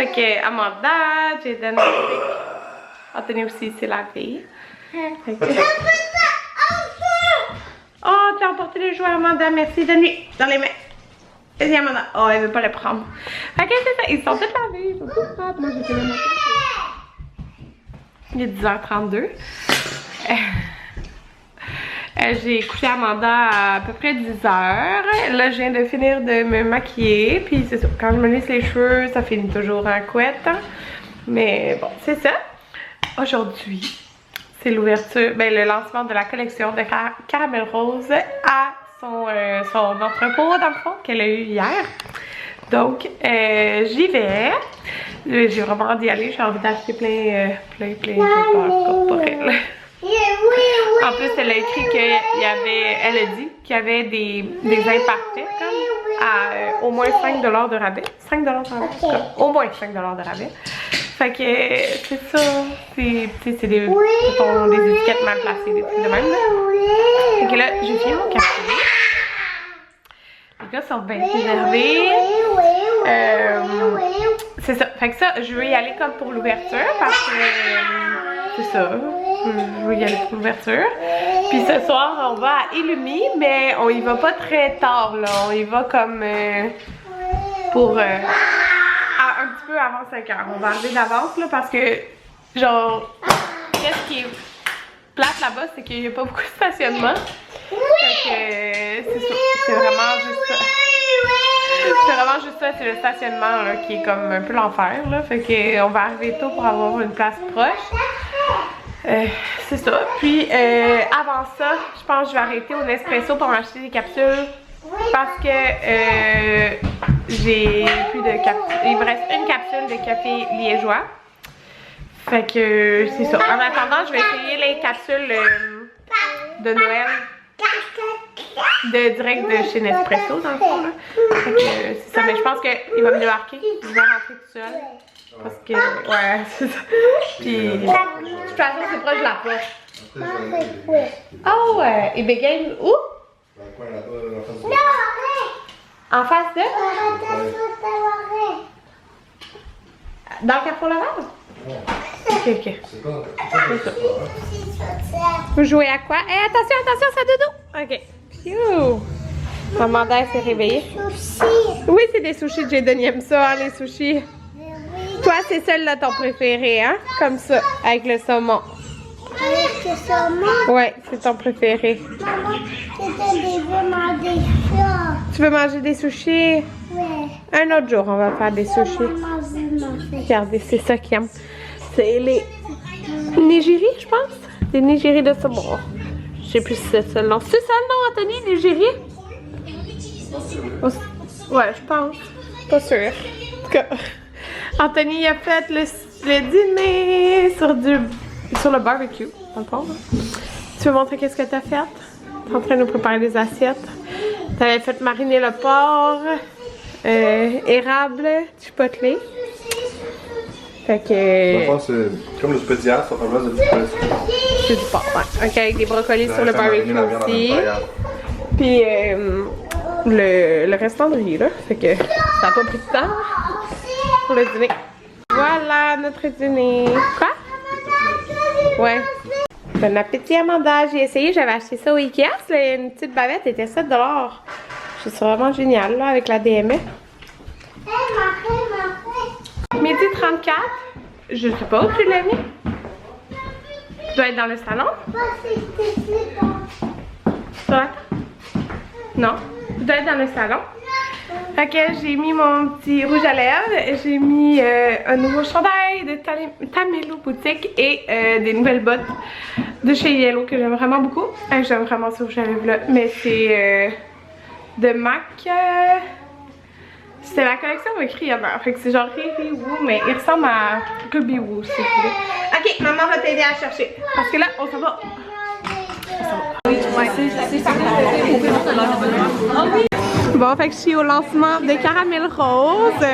Fait que Amanda, Jaden, Anthony aussi, c'est la fille. Fait que... Oh, t'as emporté les jouets, Amanda, merci. Donne-lui dans les mains. Vas-y, Amanda. Oh, elle veut pas le prendre. Fait que c'est ça, ils sont tous lavés, ils sont tous propres. Moi, j'ai fait le matin. Il est 10h32. J'ai couché Amanda à peu près 10h. Là, je viens de finir de me maquiller. Puis c'est ça, quand je me lisse les cheveux, ça finit toujours en couette. Mais bon, c'est ça. Aujourd'hui, c'est l'ouverture, ben le lancement de la collection de Caramel Rose à son entrepôt, dans le fond, qu'elle a eu hier. Donc, j'y vais. J'ai vraiment envie d'y aller. J'ai envie d'acheter plein de choses pour elle. En plus, elle a écrit qu'il y avait, elle a dit qu'il y avait des imparfaits comme à au moins 5$ de rabais. 5$ de rabais, en tout cas, au moins 5$ de rabais. Fait que c'est ça, c'est des étiquettes mal placées, des trucs de même. Fait que là, j'ai fini mon café. Les gars sont bien énervés. C'est ça, fait que ça, je veux y aller comme pour l'ouverture parce que c'est ça. Je veux y aller pour l'ouverture. Puis ce soir, on va à Illumi, mais on y va pas très tard, là. On y va comme pour un petit peu avant 5h. On va arriver d'avance, là, parce que, genre, qu'est-ce qui est plate là-bas, c'est qu'il n'y a pas beaucoup de stationnement. Fait que c'est vraiment juste ça. C'est vraiment juste ça, c'est le stationnement, là, qui est comme un peu l'enfer, là. Fait que on va arriver tôt pour avoir une place proche. C'est ça. Puis avant ça, je pense que je vais arrêter au Nespresso pour m'acheter des capsules parce que j'ai plus de capsules. Il me reste une capsule de café liégeois. Fait que c'est ça. En attendant, je vais essayer les capsules de Noël direct de chez Nespresso dans le fond, là. Fait que c'est ça. Mais je pense qu'il va me débarquer. Je vais rentrer tout seul. Parce que, ouais, c'est ça. Puis, de toute façon, c'est proche de la porte. Oh, ouais. Et Bégaine, où? En face de? Dans le Carrefour Laval? Ok. C'est ça. Vous jouez à quoi? Eh, attention, ça dodo! Ok. Phew. Maman s'est réveillée. Oui, c'est des sushis. Jaden aime ça, hein, les sushis. Toi, c'est celle-là ton préféré, hein? Comme ça, avec le saumon. Avec le saumon? Ouais, c'est ton préféré. Maman, je veux manger ça. Tu veux manger des sushis? Ouais. Un autre jour, on va faire des sushis. Regardez, c'est ça qu'ils aiment. C'est les nigiri, je pense. Des nigiri de saumon. Je sais plus si c'est ça le nom. C'est ça le nom, Anthony, nigiri? Ouais, je pense. Pas sûr. En tout cas... Anthony a fait le dîner sur le barbecue, dans le fond. Tu veux montrer qu'est-ce que tu as fait? Tu es en train de nous préparer des assiettes. Tu avais fait mariner le porc, érable, chipotle. Fait que... Dans le fond, c'est comme le spécial, sauf en place de chipotle. C'est du porc, ouais. Ok, avec des brocolis sur le barbecue aussi. Puis le restant de riz, là. Fait que ça n'a pas pris de temps. Pour le dîner. Voilà notre dîner. Quoi? Ouais. Bon appétit, Amanda. J'ai essayé, j'avais acheté ça au Ikea. C'est une petite bavette, elle était 7$. C'est vraiment génial, là, avec la DME. Midi 34. Je sais pas où tu l'as mis. Tu dois être dans le salon? Toi? Non. Tu dois être dans le salon. Ok, j'ai mis mon petit rouge à lèvres, j'ai mis un nouveau chandail de Tamelo Boutique et des nouvelles bottes de chez Yellow que j'aime vraiment beaucoup. J'aime vraiment ce rouge à lèvres là, mais c'est de MAC. C'est la collection écrit hier, fait que c'est genre Riri Woo, mais il ressemble à Ruby Woo si vous voulez. Ok, maman va t'aider à chercher parce que là on s'en va. Bon, fait que je suis au lancement de Caramel Rose.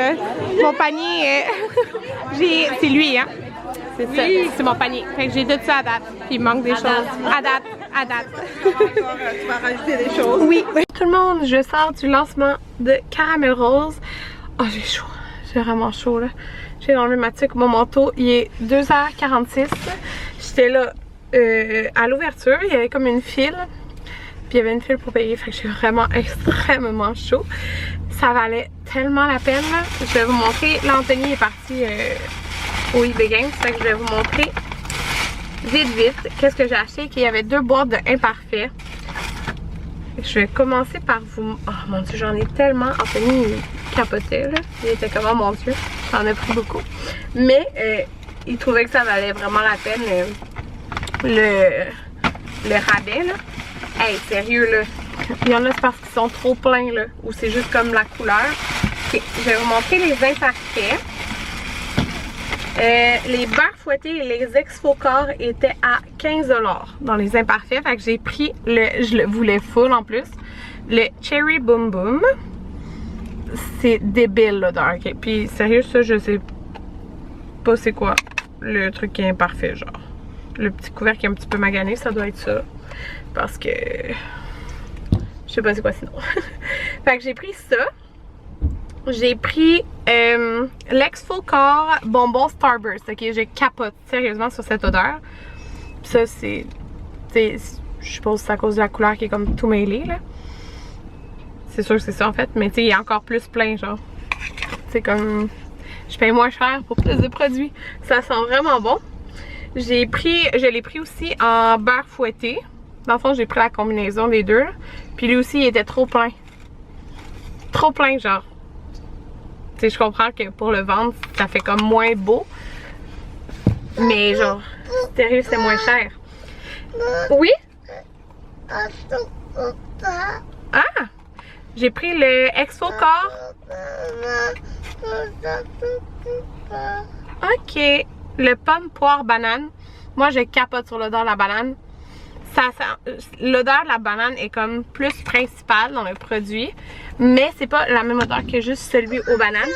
Mon panier, c'est lui, hein? C'est ça, c'est mon panier. Fait que j'ai tout ça à date. Puis il manque des choses. À date. Tu vas rajouter des choses? Oui. Tout le monde, je sors du lancement de Caramel Rose. Oh, j'ai chaud. J'ai vraiment chaud, là. J'ai enlevé ma tuque, mon manteau. Il est 2h46. J'étais là à l'ouverture. Il y avait comme une file. Puis il y avait une file pour payer. Fait que j'ai vraiment extrêmement chaud. Ça valait tellement la peine. Là. Je vais vous montrer. Là, Anthony est parti au eBay Games. Fait que je vais vous montrer vite qu'est-ce que j'ai acheté. Qu'il y avait 2 boîtes de Imparfait. Je vais commencer par vous... Oh mon dieu, j'en ai tellement. Anthony, il capotait là. Il était comme, oh mon dieu, j'en ai pris beaucoup. Mais il trouvait que ça valait vraiment la peine le rabais là. Hey, sérieux là. Il y en a c'est parce qu'ils sont trop pleins là. Ou c'est juste comme la couleur. Okay, je vais vous montrer les Imparfaits. Les beurres fouettés et les exfocors étaient à 15$ dans les Imparfaits. Fait que j'ai pris je le voulais full en plus. Le Cherry Boom Boom. C'est débile l'odeur. Okay? Puis sérieux, ça je sais pas c'est quoi le truc qui est imparfait, genre. Le petit couvercle qui est un petit peu magané, ça doit être ça. Parce que je sais pas c'est quoi sinon. Fait que j'ai pris ça. J'ai pris l'Exfocor bonbon Starburst. Ok, je capote sérieusement sur cette odeur. Ça c'est, je suppose que c'est à cause de la couleur qui est comme tout mêlé là. C'est sûr que c'est ça en fait, mais tu sais il est encore plus plein genre. C'est comme, je paye moins cher pour plus de produits. Ça sent vraiment bon. Je l'ai pris aussi en beurre fouetté. Dans le fond j'ai pris la combinaison des deux. Là. Puis lui aussi il était trop plein. Trop plein genre. Tu sais, je comprends que pour le vendre, ça fait comme moins beau. Mais genre, sérieux, c'est moins cher. Oui? Ah! J'ai pris le Exfocor. Ok. Le pomme, poire, banane. Moi, je capote sur l'odeur de la banane. L'odeur de la banane est comme plus principale dans le produit, mais c'est pas la même odeur que juste celui aux bananes.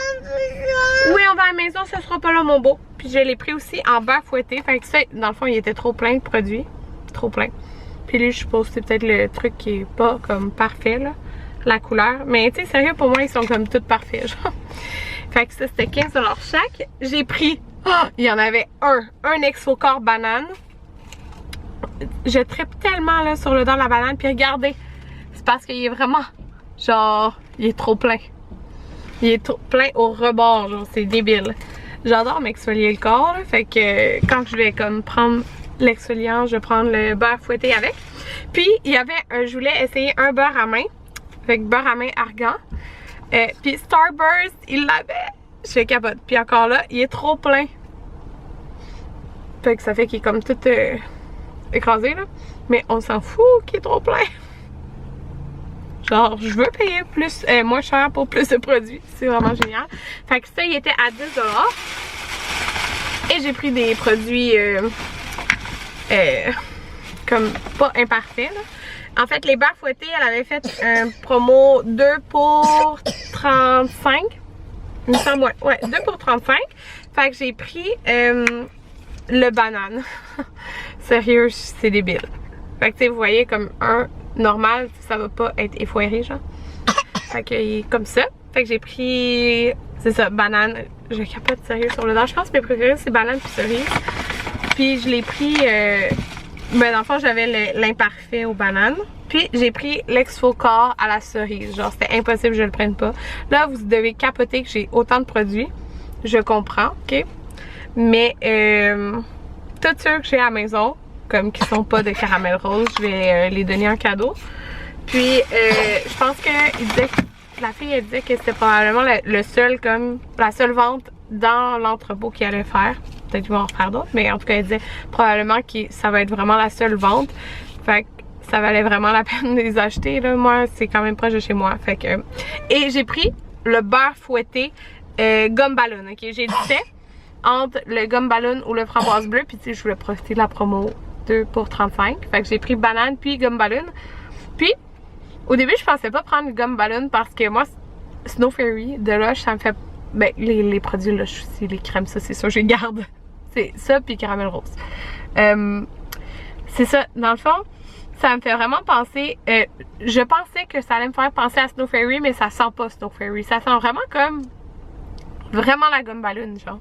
Oui, on va à la maison, ce sera pas là mon beau. Puis je l'ai pris aussi en beurre fouetté, fait que ça, dans le fond, il était trop plein de produits, trop plein. Puis lui, je suppose que c'est peut-être le truc qui est pas comme parfait là, la couleur. Mais tu sais, sérieux, pour moi, ils sont comme tous parfaits, genre. Fait que ça, c'était 15$ chaque. J'ai pris, il y en avait un Exfocor banane. Je trippe tellement là sur l'odeur de la banane. Puis regardez, c'est parce qu'il est vraiment genre, il est trop plein. Il est trop plein au rebord, genre c'est débile. J'adore m'exfolier le corps là, fait que quand je vais comme prendre l'exfoliant, je vais prendre le beurre fouetté avec. Puis il y avait je voulais essayer un beurre à main, avec beurre à main argan. Puis Starburst, il l'avait. Je capote. Puis encore là, il est trop plein. Fait que ça fait qu'il est comme tout écrasé là, mais on s'en fout qu'il est trop plein. Genre, je veux payer plus, moins cher pour plus de produits. C'est vraiment génial. Fait que ça, il était à 10$. Et j'ai pris des produits comme pas imparfaits là. En fait, les beurres fouettés, elle avait fait un promo 2 pour 35. Il me semble, ouais, 2 pour 35. Fait que j'ai pris le banane. Sérieux, c'est débile. Fait que tu sais, vous voyez comme un normal, ça va pas être effoiré genre. Fait que il est comme ça. Fait que j'ai pris, c'est ça, banane. Je capote sérieux sur le dent. Je pense que mes préférés c'est banane puis cerise. Puis je l'ai pris, ben dans le fond j'avais l'imparfait aux bananes. Puis j'ai pris l'Exfocor à la cerise. Genre c'était impossible que je le prenne pas. Là vous devez capoter que j'ai autant de produits. Je comprends, ok? Mais tous ceux que j'ai à la maison, comme qui sont pas de caramel rose, je vais les donner en cadeau. Puis je pense que il disait, la fille elle disait que c'était probablement le seul, comme la seule vente dans l'entrepôt qu'il allait faire. Peut-être qu'ils vont en faire d'autres, mais en tout cas elle disait probablement que ça va être vraiment la seule vente. Fait que ça valait vraiment la peine de les acheter là. Moi c'est quand même proche de chez moi. Fait que et j'ai pris le beurre fouetté gomme ballon. Ok, j'ai dit entre le gomme ballon ou le framboise bleue. Puis tu sais, je voulais profiter de la promo 2 pour 35. Fait que j'ai pris banane puis gomme ballon. Puis au début je pensais pas prendre le gomme ballon parce que moi Snow Fairy de Lush ça me fait, ben les produits Lush aussi, les crèmes, ça c'est sûr je garde. C'est ça puis caramel rose. C'est ça, dans le fond ça me fait vraiment penser, je pensais que ça allait me faire penser à Snow Fairy, mais ça sent pas Snow Fairy. Ça sent vraiment comme, vraiment la gomme ballon genre.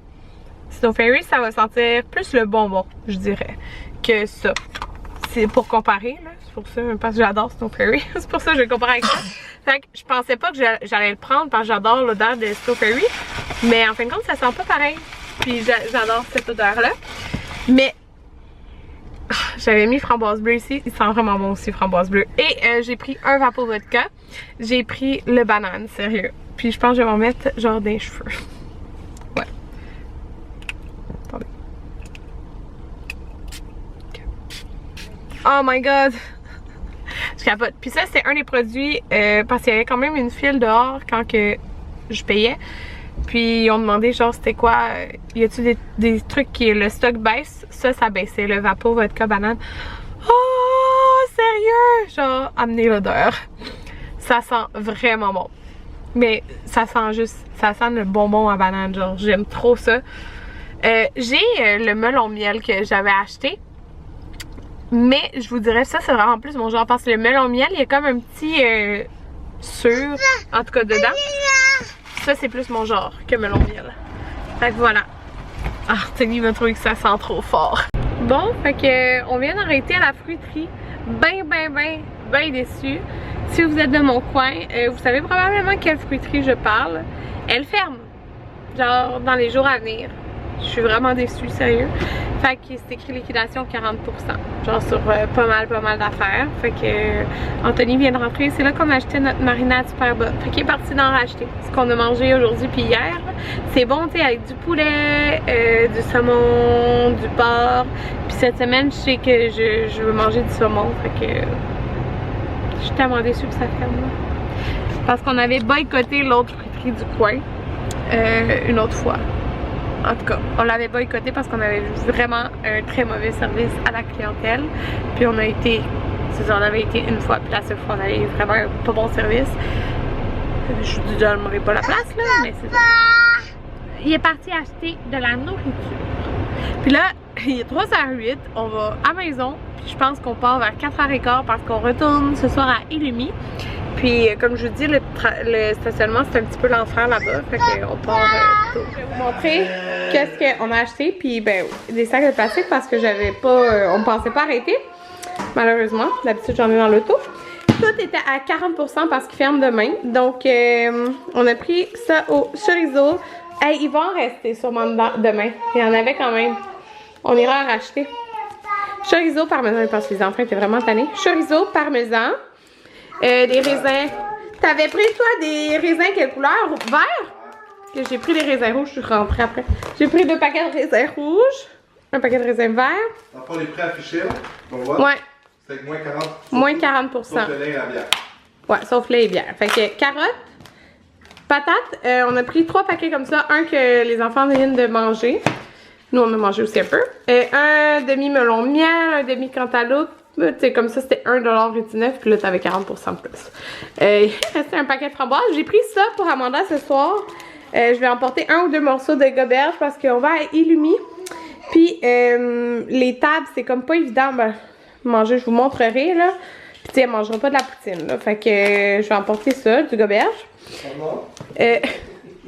Snow Fairy, ça va sentir plus le bonbon, je dirais, que ça. C'est pour comparer, là. C'est pour ça, parce que j'adore Snow Fairy. C'est pour ça que je vais comparer avec ça. Fait que je pensais pas que j'allais le prendre parce que j'adore l'odeur de Snow Fairy. Mais en fin de compte, ça sent pas pareil. Puis j'adore cette odeur-là. Mais j'avais mis framboise bleue ici. Il sent vraiment bon aussi, framboise bleue. Et j'ai pris un Vapo Vodka. J'ai pris le banane, sérieux. Puis je pense que je vais m'en mettre genre des cheveux. Ouais. Attendez. Okay. Oh my god! Je capote. Puis ça, c'est un des produits parce qu'il y avait quand même une file dehors quand que je payais. Puis ils ont demandé genre c'était quoi, y a-tu des trucs qui le stock baisse? Ça baissait, le Vapo Vodka banane. Oh sérieux! Genre amenez l'odeur. Ça sent vraiment bon. Mais ça sent le bonbon à banane, genre j'aime trop ça. J'ai le melon miel que j'avais acheté. Mais je vous dirais ça c'est vraiment plus mon genre parce que le melon miel il y a comme un petit sûr en tout cas dedans. Ça c'est plus mon genre que melon miel. Fait que voilà. Ah, Tony m'a trouvé que ça sent trop fort. Bon, fait que on vient d'arrêter à la fruiterie. Ben déçue. Si vous êtes de mon coin, vous savez probablement quelle fruiterie je parle. Elle ferme. Genre dans les jours à venir. Je suis vraiment déçue, sérieux. Fait que c'est écrit liquidation 40%. Genre sur pas mal d'affaires. Fait que Anthony vient de rentrer. C'est là qu'on a acheté notre marinade super bas. Fait qu'il est parti d'en racheter. Ce qu'on a mangé aujourd'hui puis hier. C'est bon, tu sais, avec du poulet, du saumon, du porc. Puis cette semaine, je sais que je veux manger du saumon. Fait que je suis tellement déçue que ça ferme. Parce qu'on avait boycotté l'autre fruiterie du coin une autre fois. En tout cas, on l'avait boycotté parce qu'on avait vraiment un très mauvais service à la clientèle. Puis on a été, c'est ça, on avait été une fois, puis la seule fois on avait eu vraiment un pas bon service. Je vous donnerai pas la place là, mais c'est ça. Il est parti acheter de la nourriture. Puis là, il est 3h08, on va à la maison. Puis je pense qu'on part vers 4h15 parce qu'on retourne ce soir à Illumi. Puis comme je vous dis, le stationnement c'est un petit peu l'enfer là-bas. Fait qu'on part tôt. Je vais vous montrer qu'est-ce qu'on a acheté. Puis ben des sacs de plastique parce que j'avais pas, on pensait pas arrêter. Malheureusement, d'habitude j'en ai dans l'auto. Tout était à 40% parce qu'il ferme demain. Donc on a pris ça au chorizo. Hey, il va en rester sûrement demain. Il y en avait quand même. On ira en racheter. Chorizo parmesan parce que les enfants étaient vraiment tannés. Chorizo parmesan. Des raisins. T'avais pris toi des raisins quelle couleur? Vert? Que j'ai pris des raisins rouges, je suis rentrée après. J'ai pris 2 paquets de raisins rouges. Un paquet de raisins verts. T'as pas les prix affichés là? On voit? Ouais. C'est avec moins 40%. Moins 40%. Sauf le lait et la bière. Ouais, sauf lait et bière. Fait que carottes, patates, on a pris 3 paquets comme ça. Un que les enfants viennent de manger. Nous on a mangé aussi un peu. Un demi melon miel, un demi cantaloupe. Tu sais, comme ça c'était 1,19$, puis là t'avais 40% de plus. Il restait un paquet de framboises. J'ai pris ça pour Amanda ce soir. Je vais emporter 1 ou 2 morceaux de goberge parce qu'on va à Illumi. Puis les tables, c'est comme pas évident manger, je vous montrerai là. Puis tu sais, elle mangera pas de la poutine là. Fait que je vais emporter ça, du goberge.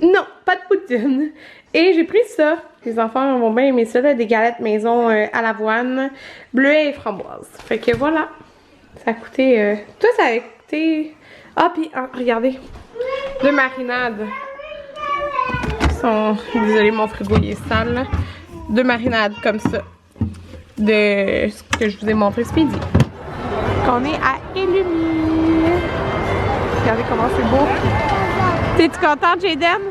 Non, pas de poutine. Et j'ai pris ça. Les enfants vont bien aimer ça, là, des galettes maison à l'avoine, bleuet et framboise. Fait que voilà. Ça a coûté... Toi, ça a coûté... Ah, puis regardez. 2 marinades. Désolée, mon frigo il est sale, là. 2 marinades comme ça. De ce que je vous ai montré ce midi. Qu'on est à Illumi. Regardez comment c'est beau. T'es-tu contente, Jayden?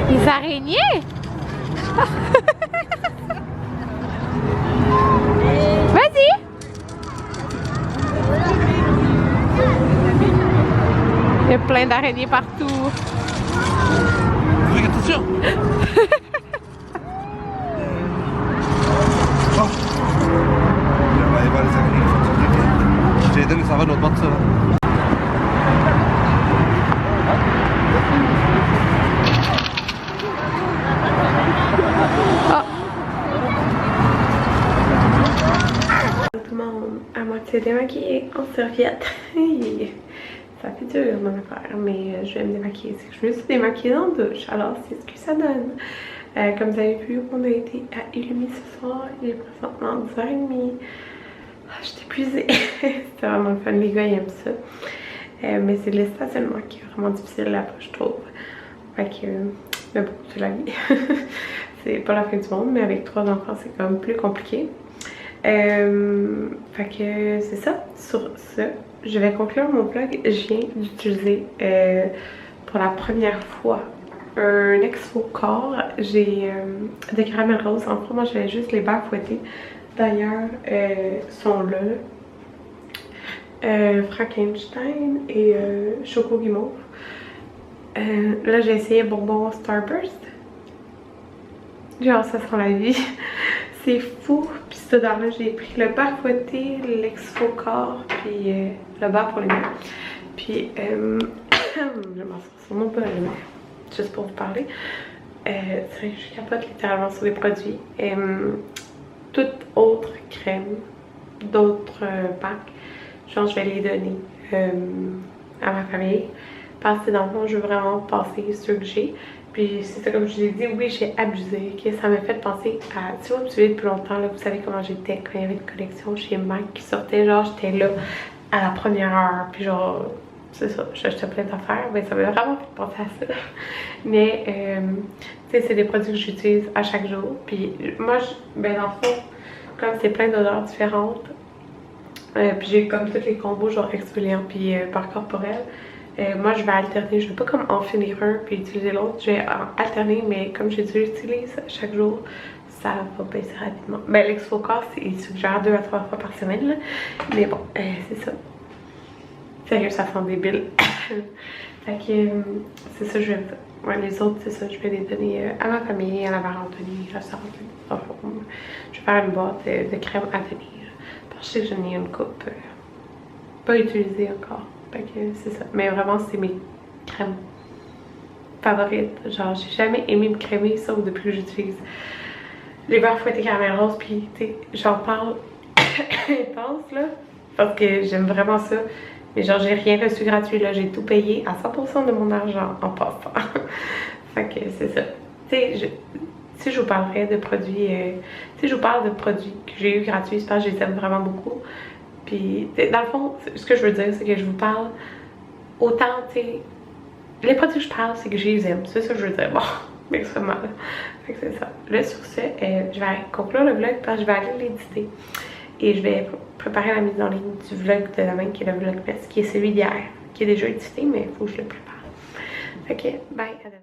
Les araignées? Vas-y! Il y a plein d'araignées partout. Fais attention! Il va aller voir les ça va de l'autre bord de ça. Tout le monde à moitié démaquillé en serviette. Ça fait dur mon affaire, mais je vais me démaquiller. C'est que je me suis démaquillée dans la douche, alors c'est ce que ça donne. Comme vous avez vu, on a été à Illumi ce soir. Il est présentement 10h30. Je suis épuisée. C'était vraiment le fun, les gars ils aiment ça. Mais c'est le stationnement qui est vraiment difficile là-bas, je trouve. Fait que, mais bon, c'est la vie. C'est pas la fin du monde, mais avec 3 enfants, c'est quand même plus compliqué. Fait que c'est ça. Sur ce, je vais conclure mon vlog. Je viens d'utiliser pour la première fois un Exfo Corps. J'ai des caramels roses. En fait, moi j'avais juste les barres fouettées. D'ailleurs, sont là. Frankenstein et Choco Guimauve. Là j'ai essayé bonbon Starburst. Genre ça sent la vie. C'est fou. Puis ce là j'ai pris le beurre fouetté, l'Exfo Corps, puis le beurre pour les mains. Puis je m'en sors sur mon bol, juste pour vous parler. C'est vrai que je capote littéralement sur les produits. Toute autre crème, d'autres packs, genre je vais les donner à ma famille. Parce que dans le fond, je veux vraiment passer ceux que j'ai. Puis c'est ça, comme je vous ai dit, oui, j'ai abusé. Okay? Ça m'a fait penser à... Si vous me suivez depuis longtemps, là, vous savez comment j'étais quand il y avait une collection chez MAC qui sortait. Genre, j'étais là à la première heure. Puis genre, c'est ça, j'achetais plein d'affaires. Mais ça m'a vraiment fait penser à ça. Mais, tu sais, c'est des produits que j'utilise à chaque jour. Puis moi, ben dans le fond, comme c'est plein d'odeurs différentes, puis j'ai comme tous les combos, genre exfoliant puis par corporel. Moi je vais alterner, je vais pas comme en finir un puis utiliser l'autre, je vais alterner, mais comme je l'utilise chaque jour, ça va baisser rapidement. Ben l'Exfo Corps, il suggère 2 à 3 fois par semaine là, mais bon, c'est ça. Sérieux, ça sent débile. Fait que c'est ça, je vais ouais, les autres, c'est ça, je vais les donner à ma famille, à la mère Anthony, à la sœur Anthony. Je vais faire une boîte de crème à tenir. Parce que je sais que j'en ai une coupe pas utilisée encore. Fait que c'est ça. Mais vraiment, c'est mes crèmes favorites. Genre, j'ai jamais aimé me crémer sauf depuis que j'utilise les beurres fouettés caramel rose. Puis, tu sais, j'en parle intense là. Parce que j'aime vraiment ça. Mais genre, j'ai rien reçu gratuit là. J'ai tout payé à 100% de mon argent en passant. Fait que c'est ça. Tu sais, si je vous parlerais de produits, si je vous parle de produits que j'ai eu gratuits, c'est parce que je les aime vraiment beaucoup. Puis, dans le fond, ce que je veux dire, c'est que je vous parle autant, tu sais, les produits que je parle, c'est que je les aime. C'est ça que je veux dire. Bon, mais c'est mal. Fait que c'est ça. Là, sur ce, je vais conclure le vlog parce que je vais aller l'éditer. Et je vais préparer la mise en ligne du vlog de demain, qui est le vlogmas, qui est celui d'hier, qui est déjà édité, mais il faut que je le prépare. Fait que, bye, à demain.